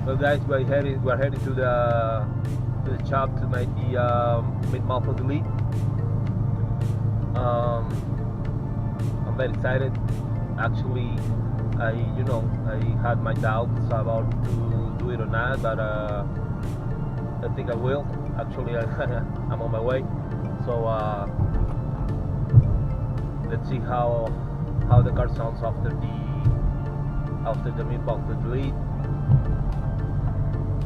Well, guys, we're heading to the shop to make the mid-muffler delete. I'm very excited. Actually, I had my doubts about to do it or not, but I think I will. Actually, I'm on my way. So let's see how the car sounds after the mid-muffler delete.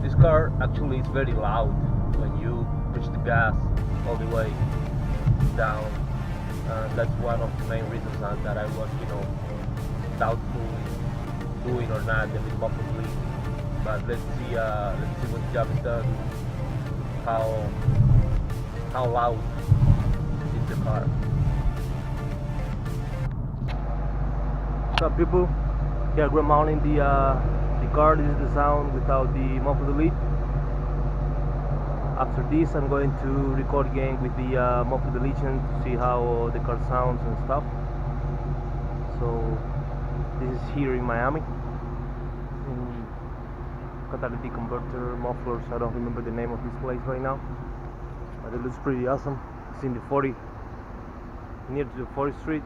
This car actually is very loud when you push the gas all the way down. That's one of the main reasons that I was, doubtful doing or not the mid-muffler delete. But let's see when the job is done, how loud is the car. What's up, people? Yeah, we're mounting the car. This is the sound without the muffler delete. After this, I'm going to record again with the muffler deletion to see how the car sounds and stuff. So this is here in Miami, in catalytic converter mufflers. I don't remember the name of this place right now, but it looks pretty awesome. It's in the 40, near to the 40th Street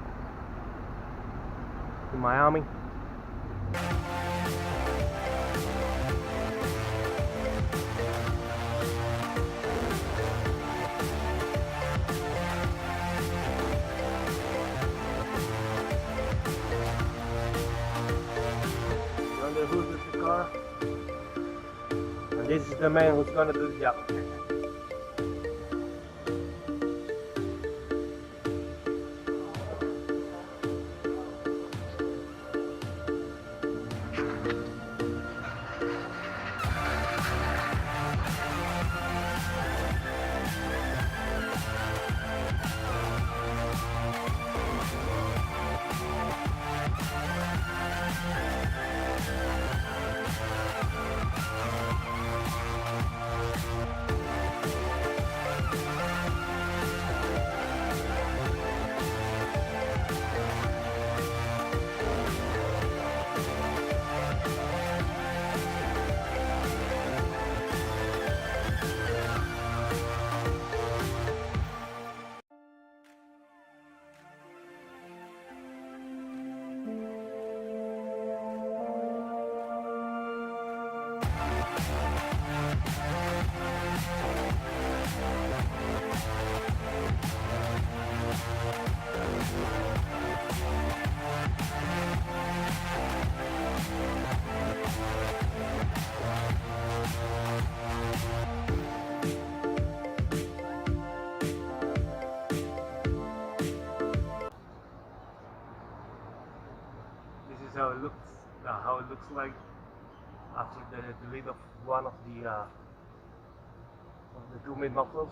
in Miami. Under the hood of the car, and this is the man who's gonna do the job. This is how it looks like after the delete of one of the two mid-mufflers.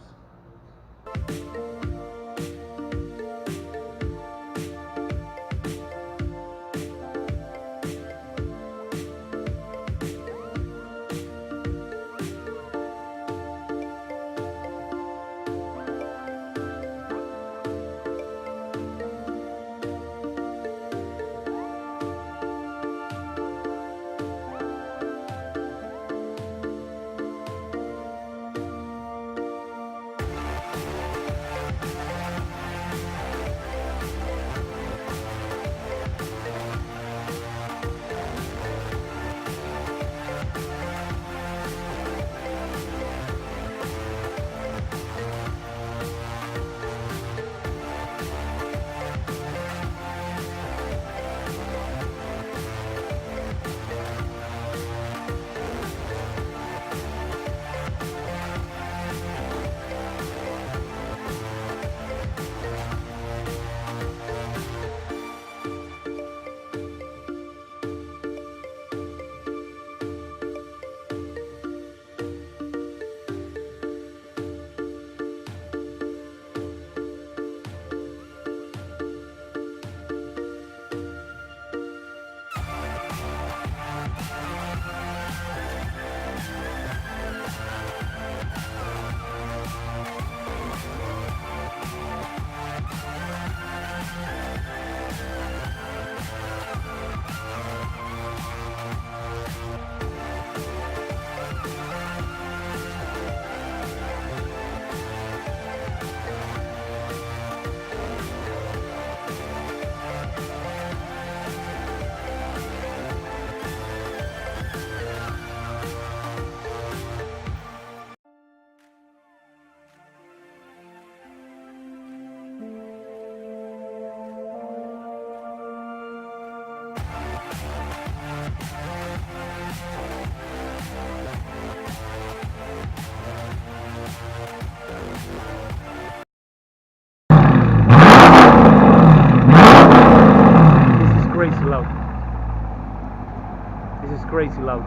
crazy loud.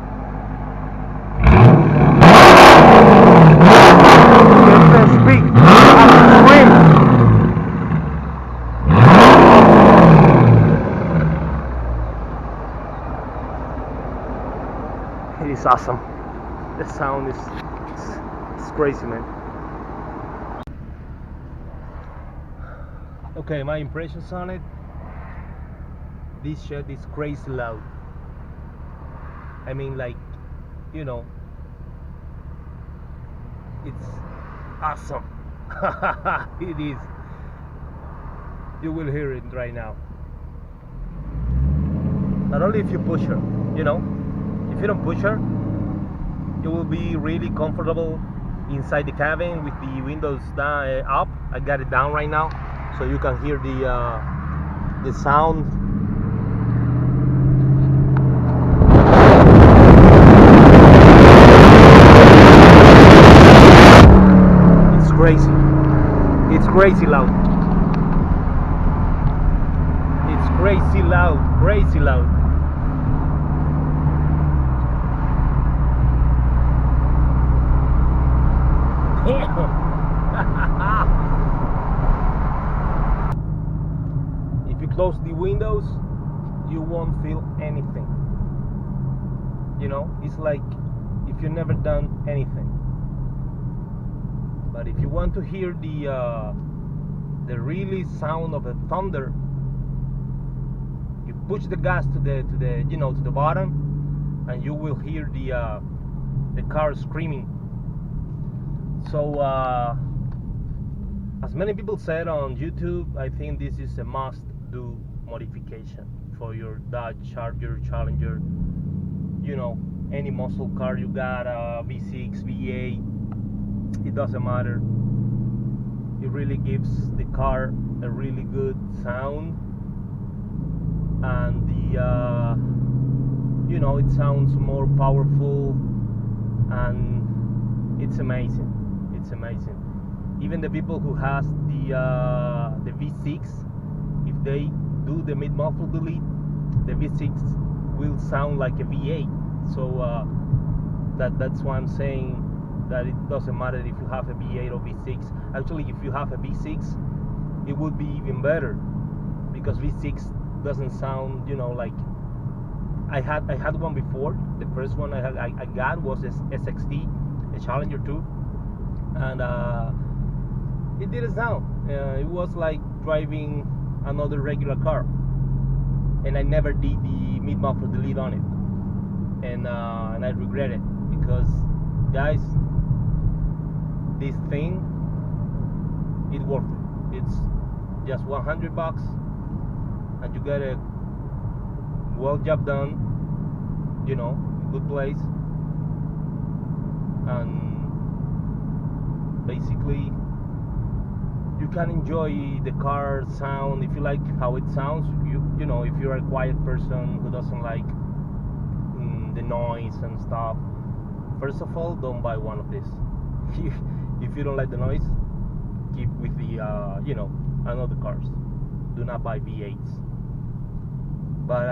Can't speak. I scream. It is awesome. The sound is it's crazy, man. Okay, my impressions on it. This shit is crazy loud. I mean, like, you know, it's awesome. It is. You will hear it right now. Not only if you push her, you know. If you don't push her, you will be really comfortable inside the cabin with the windows down, up. I got it down right now, so you can hear the sound. It's crazy. It's crazy loud. It's crazy loud. Crazy loud. If you close the windows, you won't feel anything. You know, it's like if you've never done anything. But if you want to hear the really sound of the thunder, you push the gas to the you know, to the bottom, and you will hear the car screaming. So as many people said on YouTube, I think this is a must-do modification for your Dodge Charger, Challenger, you know, any muscle car you got, V6, V8, it doesn't matter. It really gives the car a really good sound, and you know, it sounds more powerful, and it's amazing. It's amazing. Even the people who has the V6, if they do the mid-muffler delete, the V6 will sound like a V8. So that's why I'm saying that it doesn't matter if you have a V8 or V6. Actually, if you have a V6, it would be even better, because V6 doesn't sound, you know, like I had one before. The first one I got was a SXT, a Challenger 2. And it didn't sound. It was like driving another regular car, and I never did the mid-muffler delete on it, and I regret it, because guys, this thing, it's worth it. It's just $100, and you get a well job done, you know, good place, and basically you can enjoy the car sound if you like how it sounds. You know, if you're a quiet person who doesn't like the noise and stuff, first of all, don't buy one of these. If you don't like the noise, keep with the you know, another cars. Do not buy V8s. But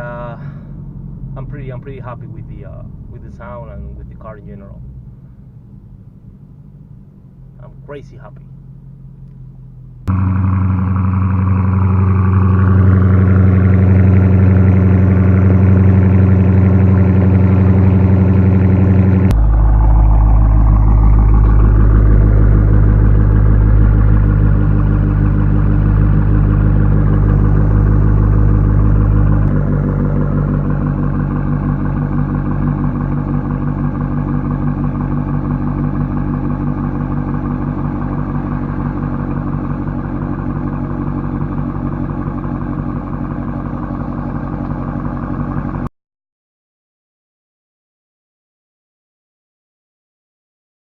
I'm pretty happy with the sound and with the car in general. I'm crazy happy.